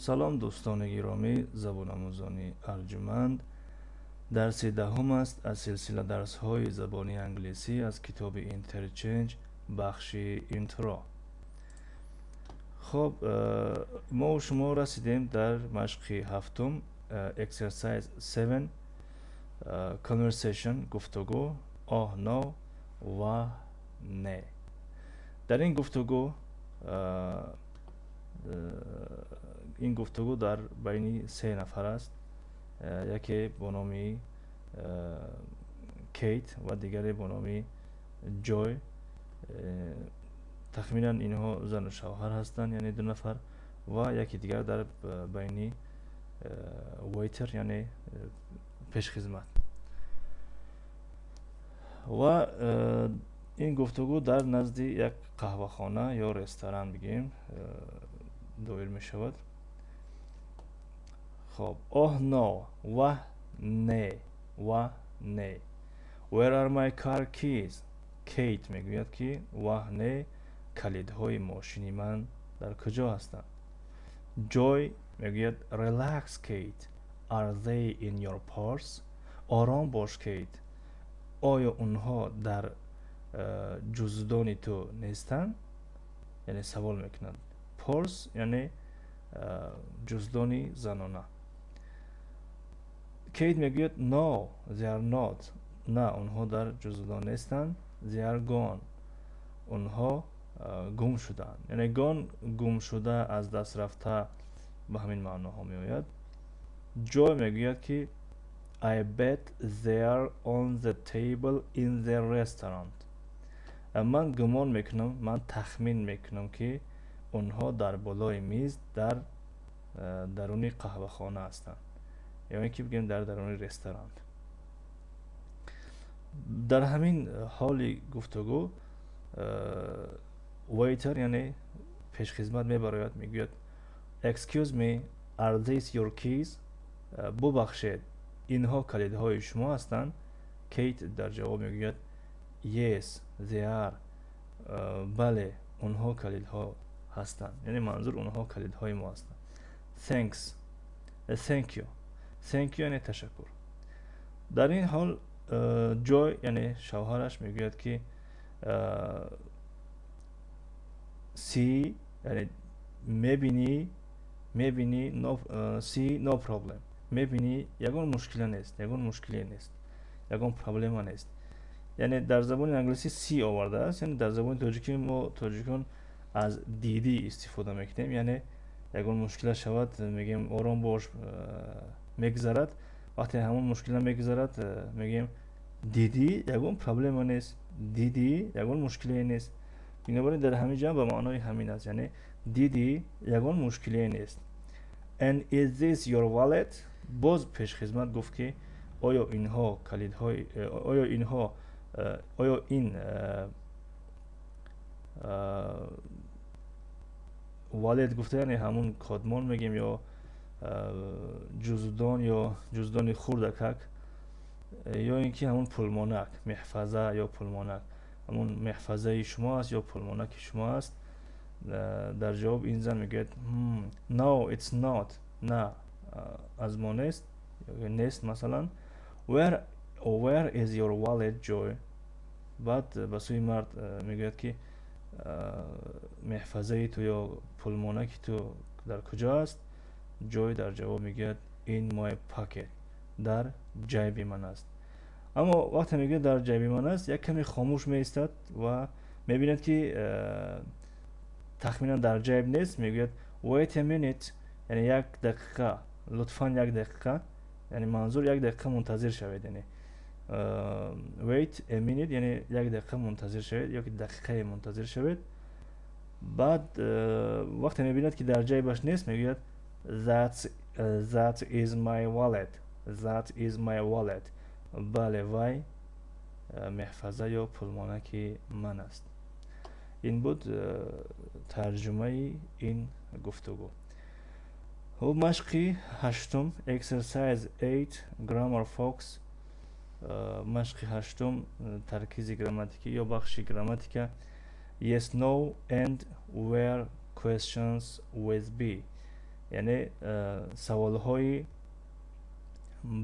سلام دوستان گرامی، زبان آموزانی ارجمند. درس دهم است از سلسله درس های زبانی انگلیسی از کتاب اینترچنج بخش اینترو. خب ما و شما رسیدیم در مشق هفتم اکسرسایز 7 conversation گفتگو آه نو و نه. در این گفتگو در بین سه نفر است، یکی با نام کیت و دیگری با نام جوی. تخمینا اینها زن و شوهر هستند، یعنی دو نفر، و یکی دیگر در بین ویتر یعنی پیش خدمت. و این گفتگو در نزد یک قهوه خانه یا رستوران بگیم دایر می شود. خب اوه نو و نه و نه. Where are my car keys? کیت میگوید که و نه کلیدهای ماشین من در کجا هستند. جوی میگوید relax کیت. Are they in your purse? آرام باش کیت، آیا اونها در جزدان تو نیستن؟ یعنی سوال میکنند. پرس یعنی جزدانی زنانه. کیت میگوید no they are not. نه اونها در جزدان نیستن. they are gone. اونها گم شدن. یعنی گم شده، از دست رفته، به همین معناها می آید. جوی میگوید که I bet they are on the table in the restaurant. من گمان میکنم، من تخمین میکنم که اونها در بالای میز در درون قهوه خانه هستند، یعنی که بگیم در درون رستوران. در همین حال گفتگو ویتر یعنی پیش خدمت میبراید، میگوید excuse me are these your keys؟ ببخشید اینها کلیدهای شما هستند. کیت در جواب میگوید yes they are. بله اونها کلیدها هستند، یعنی منظور اونها کلیدهای ما هستند. thanks thank you یعنی تشکر. در این حال جوی یعنی شوهرش میگوید که see یعنی میبینی see no problem. میبینی یگان مشکلی نیست، یگان پرابلم نیست. یعنی در زبان انگلیسی سی آورده است، یعنی در زبان تاجیکی ما تاجیکان از دیدی استفاده میکنیم. یعنی یگان مشکل شود میگیم آرام باش میگذرد. وقتی همون مشکل میگذرد میگیم دیدی یگان پرابلم نیست، دیدی یگان مشکلی نیست. بنابراین در همین جا به معنای همین است، یعنی دیدی یگان مشکلی نیست. And is this your wallet؟ باز پیش خدمت گفت که آیا اینها کلیدهای آیا این والت گفته یعنی همون کادمان میگیم یا جزدان خوردکک، یا اینکه همون پولمانک محفظه یا پولمانک، همون محفظه شما است یا پولمانک شما است. در جواب این زن میگه no it's not. نه از ما نیست مثلا. where is your wallet Joy؟ بعد به سوی مرد میگوید که محفظه تو یا پولمانک تو در کجا است؟ جوی در جواب میگوید in my pocket. در جیب من است. اما وقتی میگه در جیب من است، یک کمی خاموش میایستد و میبیند که تخمینا در جیب نیست. میگوید wait a minute یعنی یک دقیقه، لطفاً یک دقیقه، یعنی منظور یک دقیقه منتظر شوید. یعنی wait a minute یعنی یک دقیقه منتظر شوید یا یک دقیقه منتظر شوید. بعد وقتی میبیند که در جیبش نیست میگوید that is my wallet. بله وای محفظه یا پولمانک من است. این بود ترجمه این گفتگو. و مشق هشتم exercise 8 grammar fox. مشق هشتم ترکیز گراماتیکی یا بخش گراماتیکا yes no and where questions with be. یعنی سوال های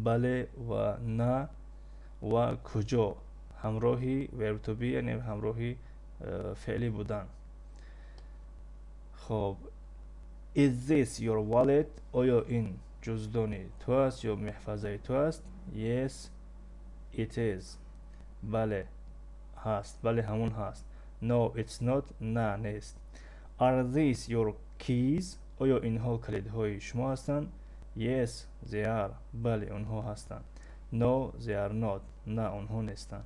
بله و نه و کجا همراهی verb to be یعنی همراهی فعلی بودن. خب is this your wallet؟ آیا این جزدان تو است یا محفظه تو است؟ yes it is. بله هست، بله همون هست. no it's not، نه نیست. are these your keys؟ آیا اینها کلیدهای شما هستند؟ yes they are، بله اونها هستند. no they are not، نه اونها نیستند.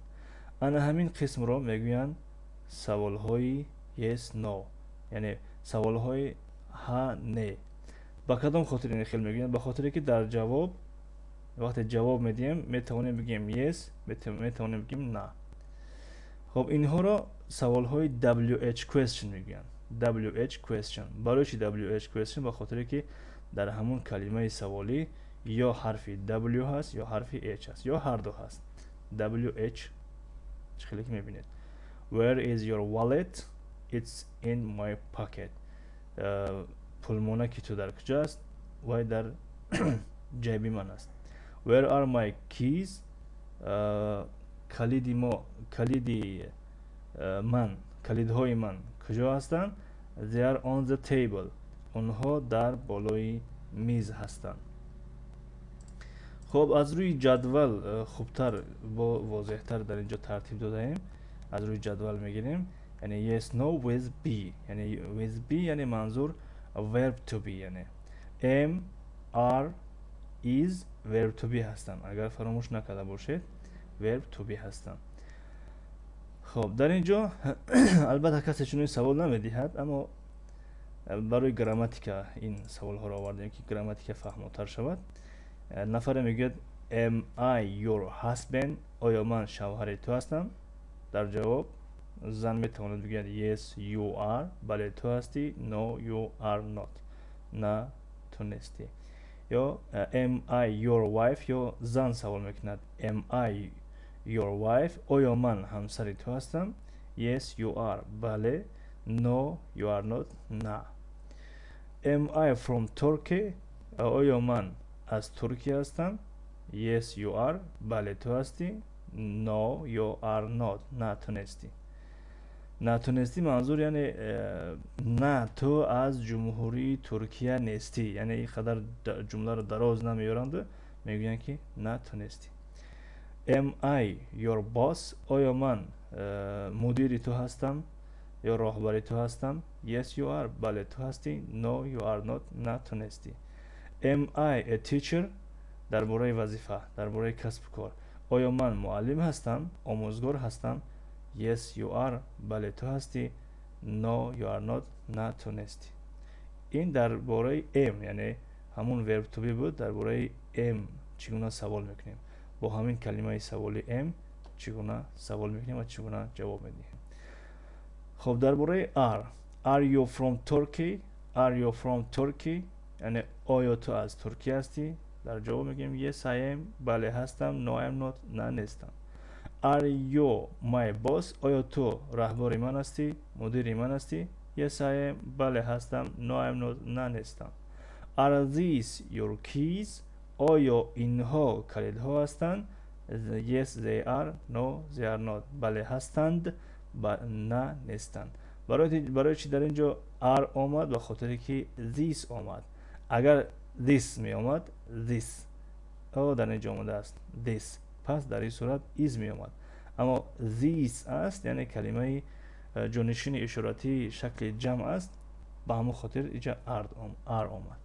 انا همین قسم رو میگویند سوال های yes no، یعنی سوال های ها نه. با کدام خاطر این خیلی میگویند؟ به خاطر که در جواب وقتی جواب میدیم میتونیم بگیم yes، میتونیم بگیم نه. خب اینها را سوال های WH question میگویند. WH question. برای چی WH question؟ به خاطر که در همون کلمه سوالی یا حرف W هست یا حرف H هست یا هر دو هست. WH خیلی که میبینید. Where is your wallet؟ It's in my pocket. پولمونکی تو در کجاست؟ وای در جیبی من است. Where are my keys؟ کلیدهای من کجا هستند؟ They are on the table. اونها در بالای میز هستند. خب از روی جدول خوبتر و واضحتر در اینجا ترتیب دادیم. از روی جدول میگیریم یعنی yes no with be، یعنی with be یعنی منظور verb to be، یعنی am are is verb to be هستن. اگر فراموش نکرده باشید verb to be هستن. خب در اینجا البته کسی چنین سوال نمیدهد، اما برای گراماتیکا این سوال ها را آوردیم که گراماتیکا فهمتر شود. نفر میگوید am I your husband؟ آیا من شوهر تو هستم؟ در جواب زن میتواند بگوید yes you are، بله تو هستی. no you are not، نه تو نیستی. یا am I your wife؟ یا زن سوال میکند am I your wife؟ آیا من همسر تو هستم؟ yes you are، بله. no you are not، نه. am I from Turkey؟ آیا من از ترکیه هستم؟ yes you are، بله تو هستی. no you are not، نه تو نیستی. نه تو نیستی منظور یعنی نه تو از جمهوری ترکیه نیستی، یعنی این قدر جمله رو دراز نمیارند، میگوین که نه تو نیستی. am I your boss؟ آیا من مدیر تو هستم یا راهبر تو هستم؟ yes you are، بله تو هستی. no you are not، نه تو نیستی. am I a teacher؟ درباره وظیفه، درباره کسب کار، آیا من معلم هستم، آموزگار هستم؟ yes you are، بله تو هستی. no you are not، نه تو نیستی. این درباره am یعنی همون verb to be بود. درباره am چگونه سوال میکنیم، با همین کلمه سوالی am چگونه سوال میکنیم و چگونه جواب میدیم. خب درباره are you from Turkey؟ are you from Turkey یعنی آیا تو از ترکیه هستی؟ در جواب میگیم yes I am، بله هستم. no I am not، نه نیستم. are you my boss؟ آیا تو رهبر من هستی، مدیر من هستی؟ yes I am، بله هستم. no I am not، نه نیستم. are these your keys؟ آیا اینها کلیدها هستند؟ yes they are، no they are not، بله هستند، نه نیستند. برای چی در اینجا are آمد؟ به خاطر که this آمد. اگر this می آمد this در اینجا آمده است this، پس در این صورت is می آمد. اما these است یعنی کلمه جانشین اشاراتی شکل جمع است، به همون خاطر اینجا are آمد.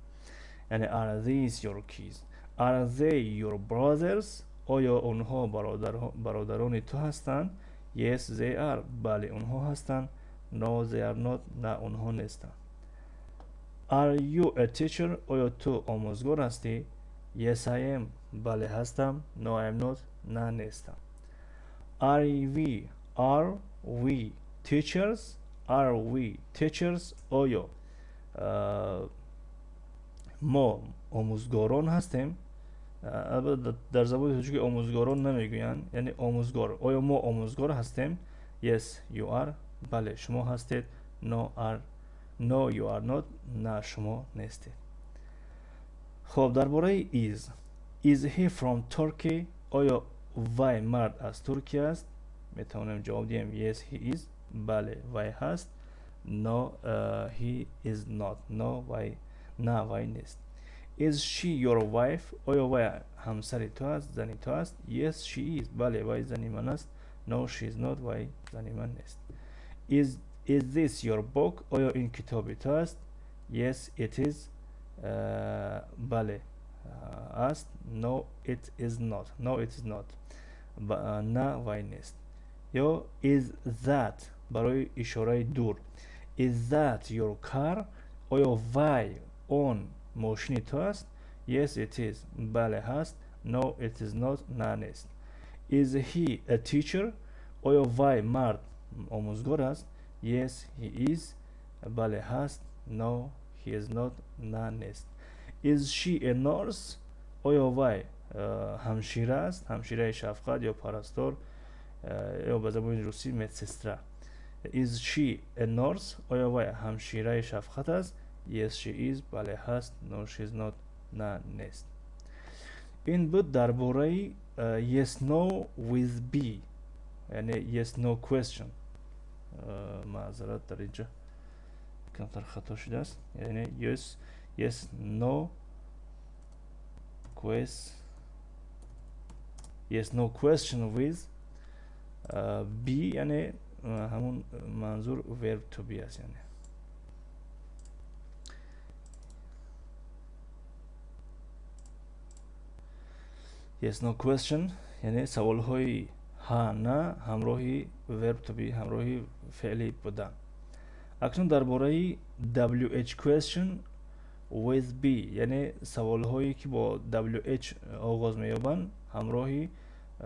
یعنی are these your keys؟ are they your brothers؟ آیا اونها برادران تو هستند؟ yes they are، بله اونها هستند. no they are not، نه اونها نیستند. are you a teacher؟ آیا تو آموزگار هستی؟ yes I am، بله هستم. no I am not، نه نیستم. are we teachers؟ are we teachers؟ آیا ما آموزگاران هستیم؟ البته در زبان تاجیکی آموزگاران نمیگویند، یعنی آموزگار. آیا ما آموزگار هستیم؟ yes you are، بله شما هستید. no you are not، نه شما نیستید. خب درباره is he from Turkey؟ آیا وی مرد از ترکیه است؟ میتونیم جواب دیم yes he is. بله وی هست. no he is not. no وی نه وی نیست. is she your wife؟ آیا وی همسر تو است، زنی تو است؟ yes she is. بله وی زنی من است. no she is not. وی زنی من نیست. is this your book؟ آیا این کتابی تو است؟ yes it is. بله است. no it is not. no it is not. نه وی نیست. یا is that برای اشاره دور. is that your car؟ آیا وی اون ماشین تو است؟ yes it is. بله هست. no it is not. نه نیست. is he a teacher؟ آیا وی مرد آموزگار است؟ yes he is. بله هست. no he is not. نه نیست. is she a nurse؟ آیا وی همشیره است؟ همشیره شفقت یا پرستار یا به زبان روسی مدسسترا. is she a nurse؟ آیا وی همشیره شفقت است؟ yes she is. بله هست. no she is not. نه نیست. این بود درباره yes no with be، یعنی yes no question. معذرت در اینجا کمتر خطا شده است. یعنی yes no question with be، یعنی همون منظور verb to be است. یعنی yes no question یعنی سوال های ها نه همراهی verb to be، همراهی فعلی بودن. اکنون درباره WH question with be، یعنی سوال هایی که با WH آغاز می‌یابند همراهی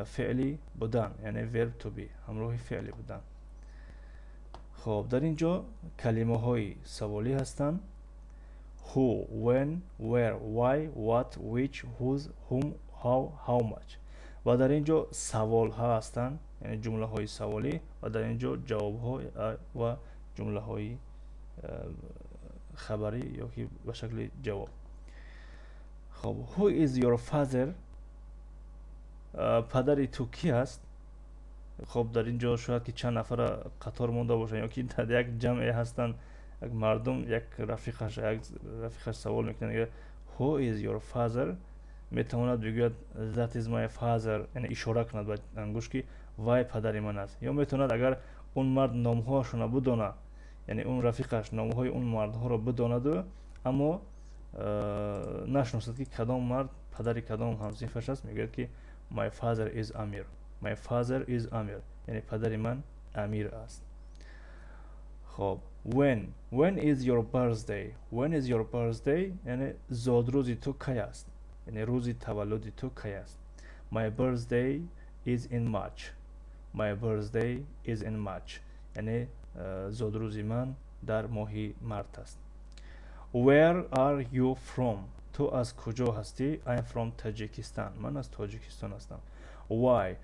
فعلی بودن، یعنی verb to be، همراهی فعلی بودن. خب در اینجا کلمه های سوالی هستند: who، when، where، why، what، which، whose، whom، how much. و در اینجا سوال ها هستند، یعنی جمله های سوالی، و در اینجا جواب ها و جمله های خبری یا که به شکل جواب. خب who is your father؟ پدری تو کی است؟ خب در اینجا شاید که چند نفر قطار مونده باشن یا که در یک جمعی هستن، یک مردم یک رفیقش سوال میکنه who is your father؟ میتواند بگوید that is my father، یعنی اشاره کند به انگوش که وای پدری من است. یا میتواند اگر اون مرد نامهاشو نبودونه، یعنی اون رفیقش نامهای اون مردها رو بداند اما نشناسد که کدام مرد پدری کدام همصنفش است، میگوید که my father is Amir. my father is Amir یعنی پدری من امیر است. خب when is your birthday؟ when is your birthday یعنی زادروزی تو کی است، یعنی روزی تولدی تو کی است. my birthday is in March. my birthday is in March یعنی زادروزی من در ماه مارس است. where are you from؟ تو از کجا هستی؟ I am from Tajikistan. من از تاجیکستان هستم. why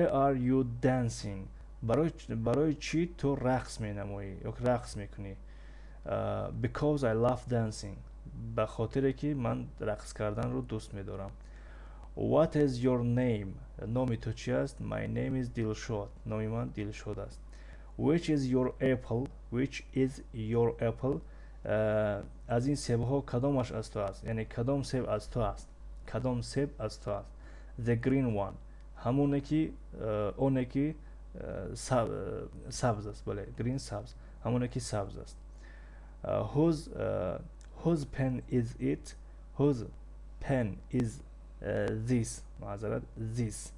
are you dancing؟ برای چی تو رقص می نمایی یا رقص میکنی؟ because I love dancing. به خاطر که من رقص کردن رو دوست می دارم. what is your name؟ نام تو چی است؟ my name is دلشاد. نام من دلشاد است. which is your apple؟ which is your apple؟ از این سیب ها کدامش از تو است، یعنی کدام سیب از تو است، کدام سیب از تو است. the green one همونه که اونه که سبز است. بله green سبز همونه که سبز است. whose pen is it؟ whose pen is this؟ معذرت this.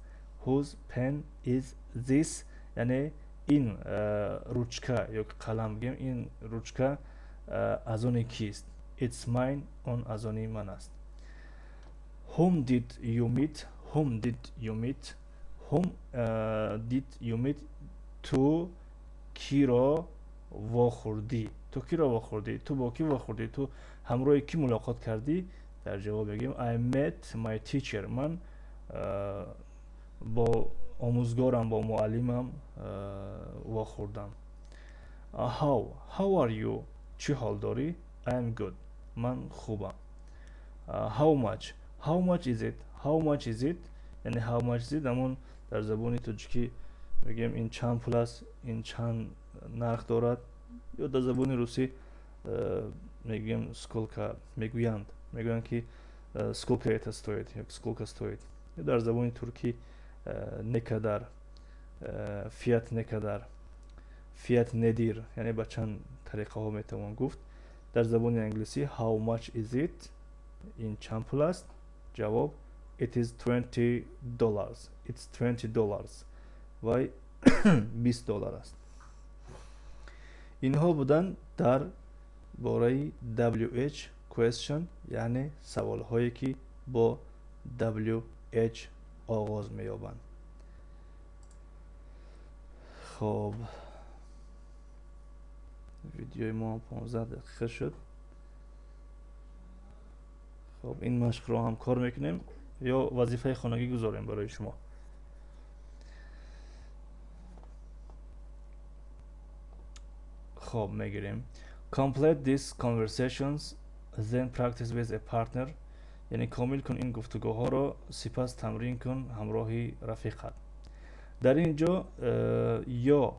whose pen is this یعنی این روچکه یا قلم بگیم این روچکه از آن کیست؟ it's mine اون از آن من است. whom did you meet؟ whom did you meet؟ whom did you meet تو کی را واخوردی؟ تو کی را واخوردی؟ تو با کی واخوردی؟ تو همراه کی ملاقات کردی؟ در جواب بگیم I met my teacher. من با آموزگارم با معلمم واخوردم. how are you؟ چی حال داری؟ I am good. من خوبم. how much is it, یعنی how much is it همون در زبان تاجیکی میگیم این چند پول است، این چند نرخ دارد، یا در زبان روسی میگیم сколько میگویند که сколько это стоит یا сколько стоит. یا در زبان ترکی ne kadar fiyat ne kadar fiyat nedir یعنی با چند طریقه ها میتوان گفت. در زبان انگلیسی how much is it این چند پول است، جواب it is $20 it's $20 و $20 است. اینها بودن در باره WH question یعنی سوال هایی که با WH آغاز می یابند. خب ویدیوی ما 15 دقیقه شد. خب این مشق رو هم کار میکنیم یا وظیفه خانگی گذاریم برای شما. خب میگیریم complete these conversations then practice with a partner یعنی کامل کن این گفتگوها رو سپس تمرین کن همراهی رفیقت. در اینجا یا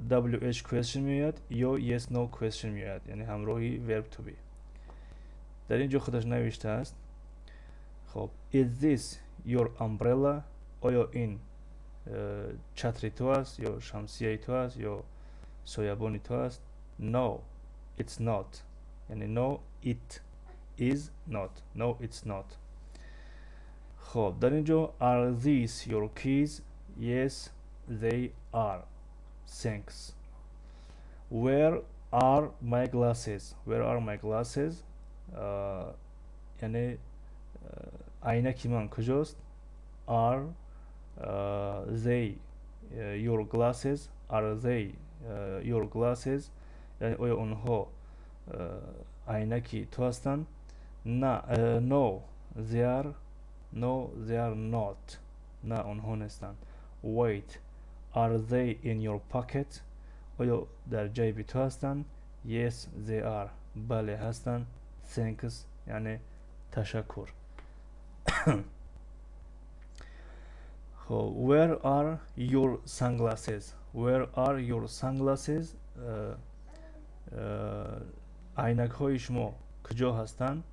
WH question میاد یا yes no question میاد یعنی همراهی verb to be. در اینجا خودش نوشته است خب is this your umbrella آیا این چتری تو است یا شمسیه تو است یا سایبانی تو است. no it's not یعنی no it is not no it's not. خب در اینجا are these your keys yes they are thanks. where are my glasses یعنی عینک من کجاست. are they your glasses یعنی آیا اونها عینکی تو هستند. نه no they are not نه اونها نیستند. wait are they in your pocket آیا در جیب تو هستند. yes they are بله هستند. thanks یعنی تشکر. خب where are your sunglasses عینک های شما کجا هستند.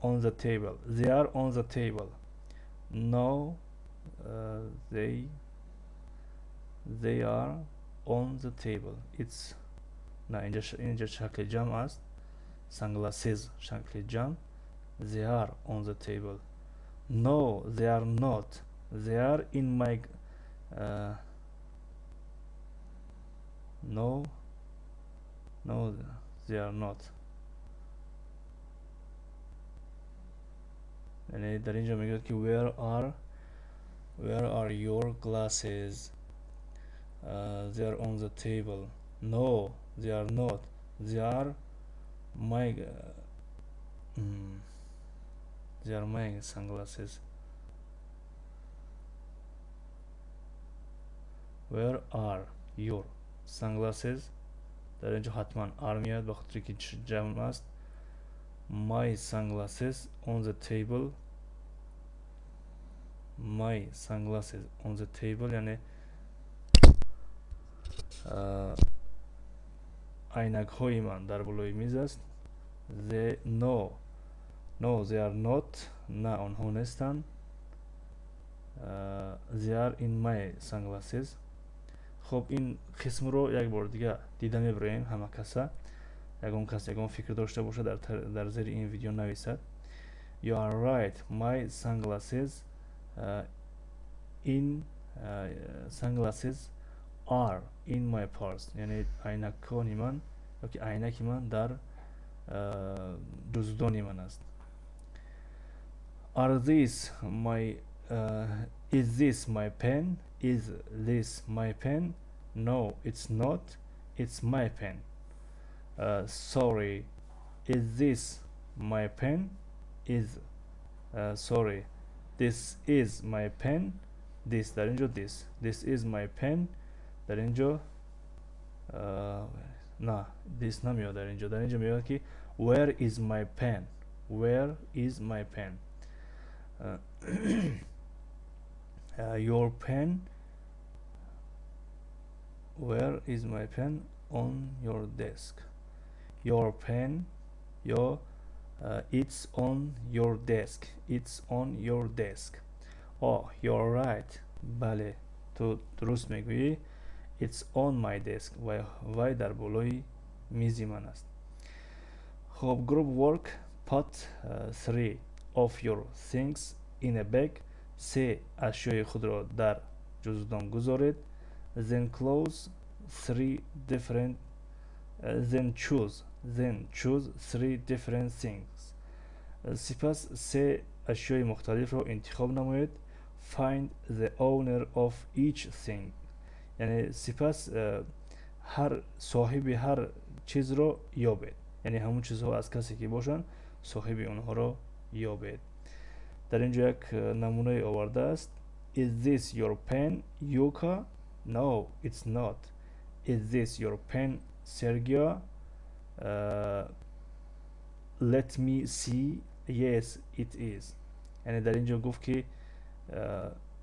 on the table they are on the table. no they are on the table it's نه اینجا شکل جمع است. sunglasses شکل جمع. they are on the table. no they are not they are in my no they are not یعنی در اینجا میگه که where are your glasses they are on the table. no they are not they are my sunglasses. where are your sunglasses در اینجا حتما are میاد به خاطر که جمع است. my sunglasses on the table یعنی عینک های من در بالای میز است. no they are not نه آنها نیستند. they are in my sunglasses. خب این قسم رو یک بار دیگه دیده میبریم همه کسا یکم فکر داشته باشه در زیر این ویدیو نویسد. you are right my sunglasses sunglasses are in my purse یعنی عینکان من یا عینک من در دزدان من است. are these my is this my pen no it's not it's my pen. sorry is this my pen sorry this is my pen this در اینجا this is my pen در اینجا نه this نمیاد در اینجا میاد که where is my pen. where is my pen. Your pen. Where is my pen on your desk. Your pen. Your it's on your desk. It's on your desk. Oh, you're right. بله تو درست میگویی. It's on my desk. وای در بالای میزی من است. خب group work. Put 3 of your things in a bag. 3 اشیای خود را در جزدان گذارید. Then close 3 different then choose 3 different things. سپس 3 اشیای مختلف را انتخاب نمایید. Find the owner of each thing. یعنی سپس هر صاحب هر چیز را یابید. یعنی همون چیزها از کسی که باشن صاحب اونها را یابید. در اینجا یک نمونه آورده است. Is this your pen, Yuka? No, it's not. Is this your pen, Sergio? Let me see. Yes, it is. یعنی در اینجا گفت که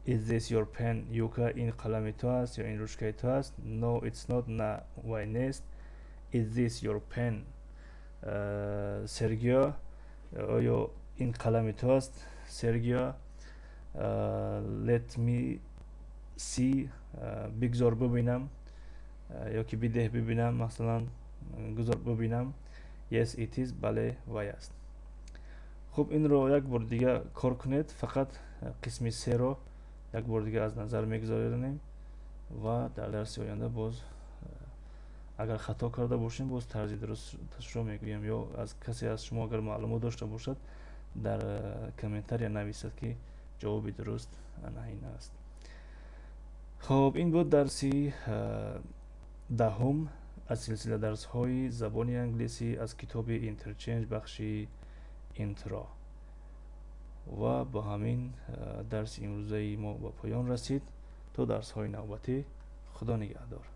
is this your pen, Yuka? این قلم تو است یا این روشکه تو است. No, it's not. نه و نیست. Is this your pen, Sergio? آیا این قلم تو است سرگیا؟ let me see. بگذار ببینم یا که بده ببینم، مثلا گذار ببینم. yes it is. بله وای است. خب این رو یک بار دیگه کار کنید. فقط قسم 3 رو یک بار دیگه از نظر میگذاریم و در درس آینده باز اگر خطا کرده باشیم باز طرز درستش رو میگویم، یا از کسی از شما اگر معلومات داشته باشد در کامنتر یا نویسد که جواب درست این است. خب این بود درسی دهم از سلسله درس های زبان انگلیسی از کتاب اینترچنج بخش اینترا. و با همین درس امروزه ما به پایان رسید. تا درس های نوبتی، خدا نگهدار.